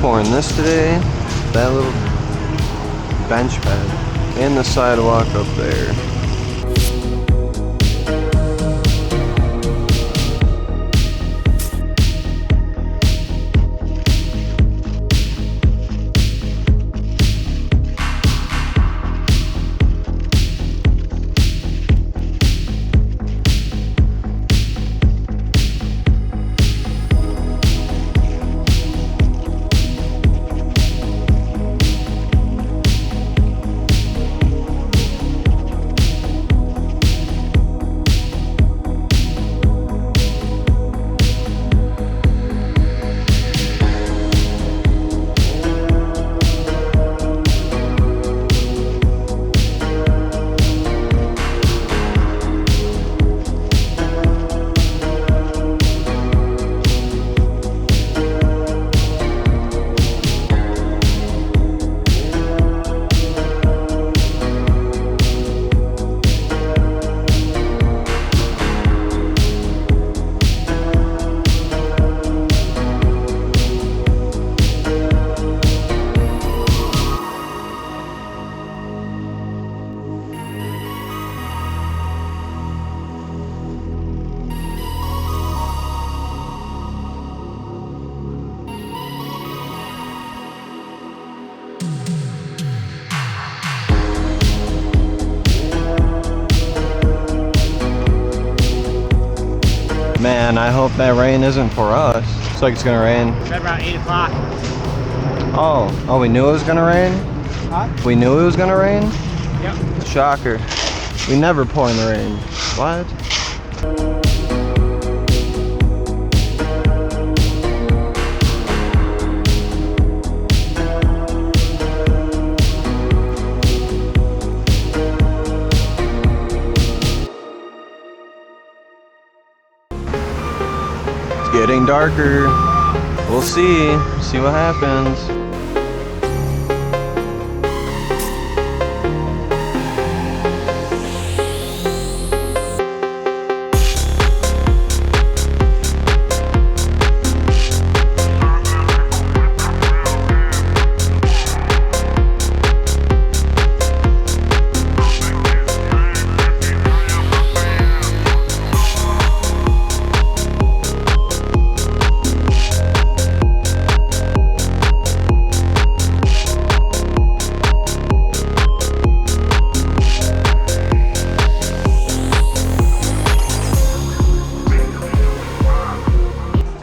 pouring this today, that little bench pad, and the sidewalk up there. Man, I hope that rain isn't for us. Looks like it's gonna rain. It's around 8 o'clock. Oh, we knew it was gonna rain? Huh? We knew it was gonna rain? Yep. Shocker. We never pour in the rain. What? Getting darker. We'll see what happens.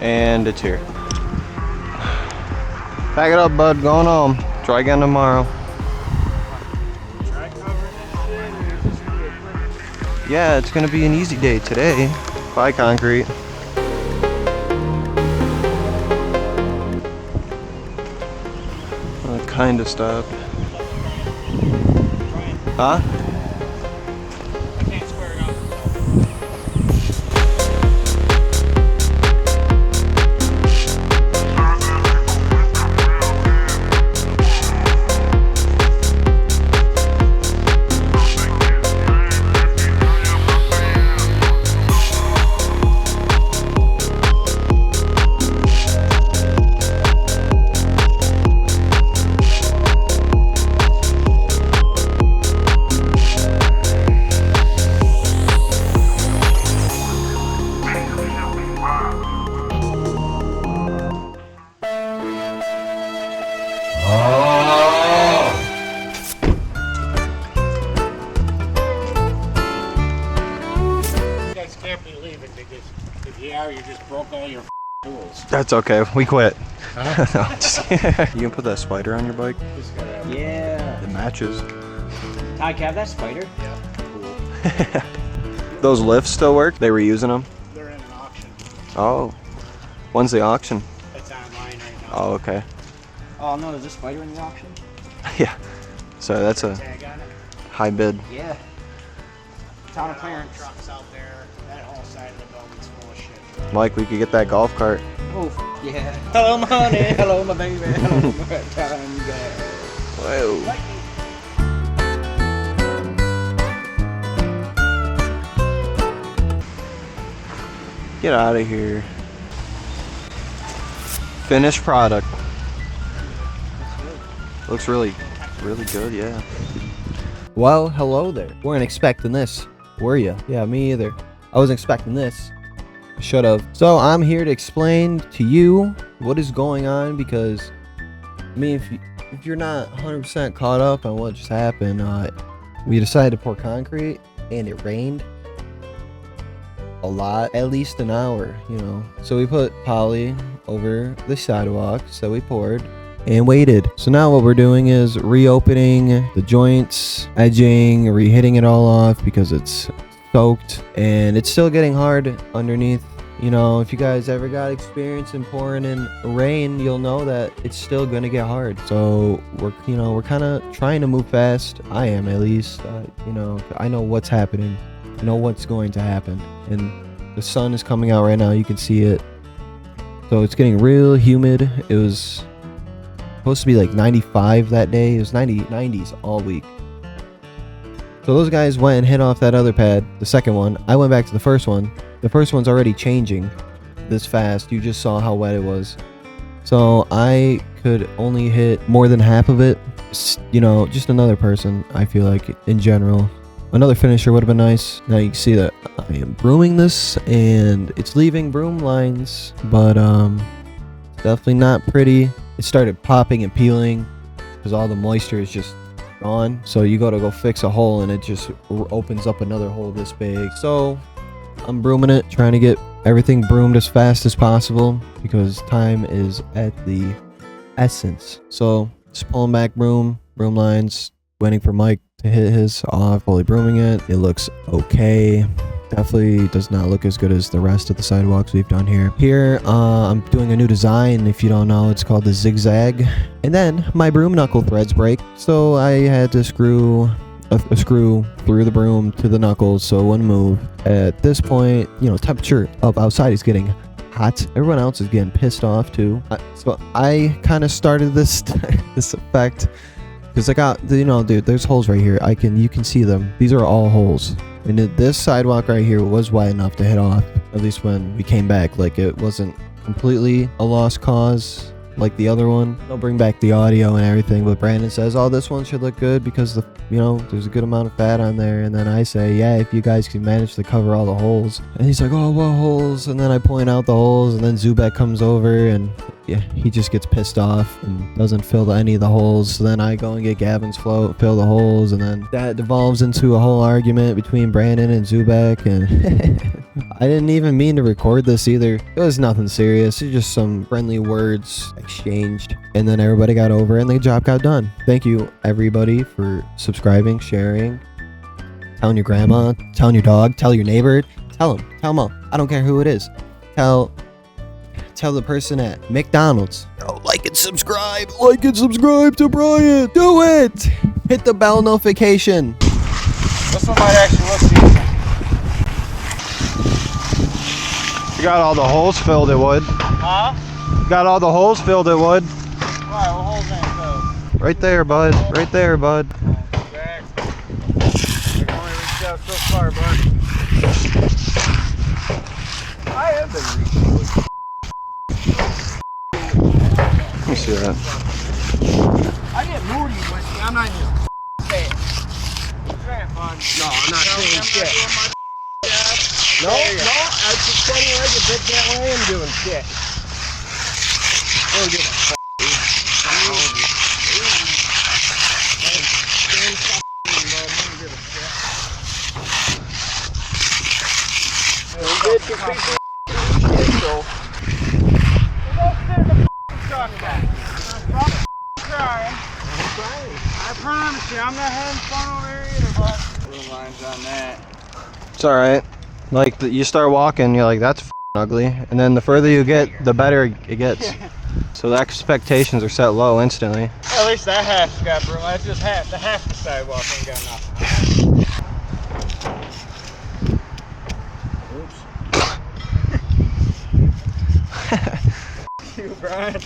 And it's here. Pack it up, bud. Going home. Try again tomorrow. Yeah, it's gonna be an easy day today. Bye, concrete. Well, it kind of stopped. Huh? You just broke all your tools. That's okay. We quit. Huh? No, just you can put that spider on your bike. Yeah. It matches. Todd, can I have that spider? Yeah. Cool. Those lifts still work? They were using them? They're in an auction. Oh. When's the auction? It's online right now. Oh, okay. Oh no, there's a spider in the auction? Yeah. So that's a high bid. Yeah. Town of Clarence. Trucks out there. That whole side of the building's full of shit. Mike, we could get that golf cart. Oh, yeah. Hello, my honey. Hello, my baby. Hello, my time you got. Whoa. Get out of here. Finished product. Looks really good, yeah. Well, hello there. Weren't expecting this, were you? Yeah, me either. I wasn't expecting this. Should have. So I'm here to explain to you what is going on, because I mean, if you're not 100% caught up on what just happened, we decided to pour concrete and it rained a lot, at least an hour, you know. So we put poly over the sidewalk, so we poured and waited. So now what we're doing is reopening the joints, edging, re-hitting it all off because it's soaked and it's still getting hard underneath. You know, if you guys ever got experience in pouring in rain, you'll know that it's still gonna get hard. So we're kind of trying to move fast. I am, at least. You know, I know what's happening. I know what's going to happen. And the sun is coming out right now. You can see it. So it's getting real humid. It was supposed to be like 95 that day. It was 90s all week. So those guys went and hit off that other pad, the second one. I went back to the first one. The first one's already changing this fast. You just saw how wet it was. So I could only hit more than half of it. You know, just another person, I feel like, in general. Another finisher would have been nice. Now you can see that I am brooming this and it's leaving broom lines, but definitely not pretty. It started popping and peeling because all the moisture is just gone. So you go fix a hole and it just opens up another hole this big. So I'm brooming it, trying to get everything broomed as fast as possible because time is at the essence. So just pulling back broom lines, waiting for Mike to hit his off, fully brooming it. It looks okay. Definitely does not look as good as the rest of the sidewalks we've done here. Here, I'm doing a new design. If you don't know, it's called the zigzag. And then my broom knuckle threads break, so I had to screw a screw through the broom to the knuckles so it wouldn't move. At this point, you know, temperature up outside is getting hot. Everyone else is getting pissed off too. So I kind of started this this effect because I got, you know, dude, there's holes right here. You can see them. These are all holes. And this sidewalk right here was wide enough to hit off, at least when we came back. Like, it wasn't completely a lost cause like the other one. I'll bring back the audio and everything, but Brandon says, oh, this one should look good because there's a good amount of fat on there. And then I say, yeah, if you guys can manage to cover all the holes. And he's like, oh, what holes? And then I point out the holes, and then Zubek comes over and yeah, he just gets pissed off and doesn't fill any of the holes. So then I go and get Gavin's float, fill the holes, and then that devolves into a whole argument between Brandon and Zubek. And I didn't even mean to record this either. It was nothing serious. It's just some friendly words exchanged, and then everybody got over and the job got done. Thank you everybody for subscribing, sharing, telling your grandma, telling your dog, tell your neighbor, tell them all. I don't care who it is. Tell the person at McDonald's. Oh, like and subscribe to Brian. Do it. Hit the bell notification. This one might actually look decent. You got all the holes filled, it would. Huh? Got all the holes filled, it would. Why? What holes ain't filled? Right there, bud. Right there, bud. Exactly. I can only reach out so far, bud. I have been reaching. Let me see that. I get moody, but I'm not even saying. Trying fun. No, I'm not saying shit. No, I just standing like a bit that way and doing shit. I don't give a fuck, dude. I don't give I promise you, I'm not having fun over here either, bud. Blue lines on that. It's alright. Like, you start walking, you're like, that's ugly. And then the further you get, the better it gets. So the expectations are set low instantly. At least that half's got broom. That's just half. The half the sidewalk ain't got nothing. Oops. You, Brian.